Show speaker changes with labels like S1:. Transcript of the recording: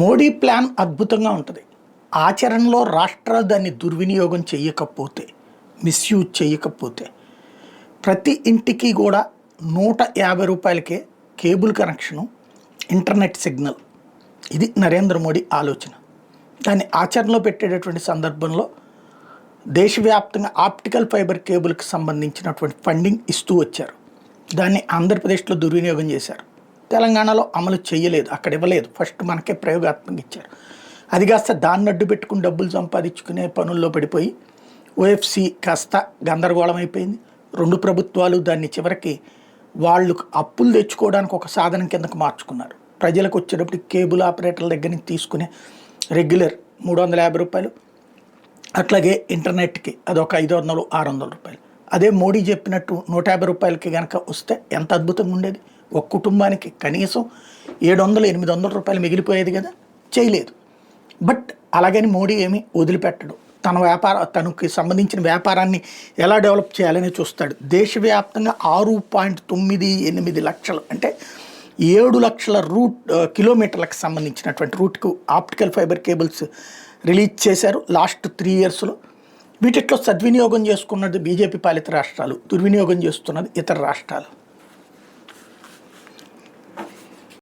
S1: Modi plan అద్భుతంగా ఉంటుంది. ఆచరణలో రాష్ట్రాలు దాన్ని దుర్వినియోగం చేయకపోతే, మిస్యూజ్ చేయకపోతే ప్రతి ఇంటికి కూడా రూ. 150కే కేబుల్ కనెక్షను, ఇంటర్నెట్ సిగ్నల్. ఇది నరేంద్ర మోడీ ఆలోచన. దాన్ని ఆచరణలో పెట్టేటటువంటి సందర్భంలో దేశవ్యాప్తంగా ఆప్టికల్ ఫైబర్ కేబుల్కి సంబంధించినటువంటి ఫండింగ్ ఇస్తూ వచ్చారు. దాన్ని ఆంధ్రప్రదేశ్లో దుర్వినియోగం చేశారు. తెలంగాణలో అమలు చేయలేదు, అక్కడ ఇవ్వలేదు. ఫస్ట్ మనకే ప్రయోగాత్మకంగా ఇచ్చారు. అది కాస్త దాన్ని అడ్డు పెట్టుకుని డబ్బులు సంపాదించుకునే పనుల్లో పడిపోయి ఓఎఫ్సి కాస్త గందరగోళం అయిపోయింది. రెండు ప్రభుత్వాలు దాన్ని చివరికి వాళ్ళు అప్పులు తెచ్చుకోవడానికి ఒక సాధనం కిందకు మార్చుకున్నారు. ప్రజలకు వచ్చేటప్పుడు కేబుల్ ఆపరేటర్ల దగ్గర నుంచి తీసుకునే రెగ్యులర్ రూ. 350, అట్లాగే ఇంటర్నెట్కి అదొక 500, 600 రూపాయలు. అదే మోడీ చెప్పినట్టు రూ. 150కి కనుక వస్తే ఎంత అద్భుతంగా ఉండేది. ఒక కుటుంబానికి కనీసం 700, 800 రూపాయలు మిగిలిపోయేది కదా. చేయలేదు. బట్ అలాగని మోడీ ఏమీ వదిలిపెట్టడు. తనకి సంబంధించిన వ్యాపారాన్ని ఎలా డెవలప్ చేయాలని చూస్తాడు. దేశవ్యాప్తంగా 6.98 లక్షలు అంటే 7 లక్షల కిలోమీటర్లకు సంబంధించినటువంటి రూట్కు ఆప్టికల్ ఫైబర్ కేబుల్స్ రిలీజ్ చేశారు లాస్ట్ 3 ఇయర్స్లో. వీటిలో సద్వినియోగం చేసుకున్నది బీజేపీ పాలిత రాష్ట్రాలు, దుర్వినియోగం చేస్తున్నది ఇతర రాష్ట్రాలు.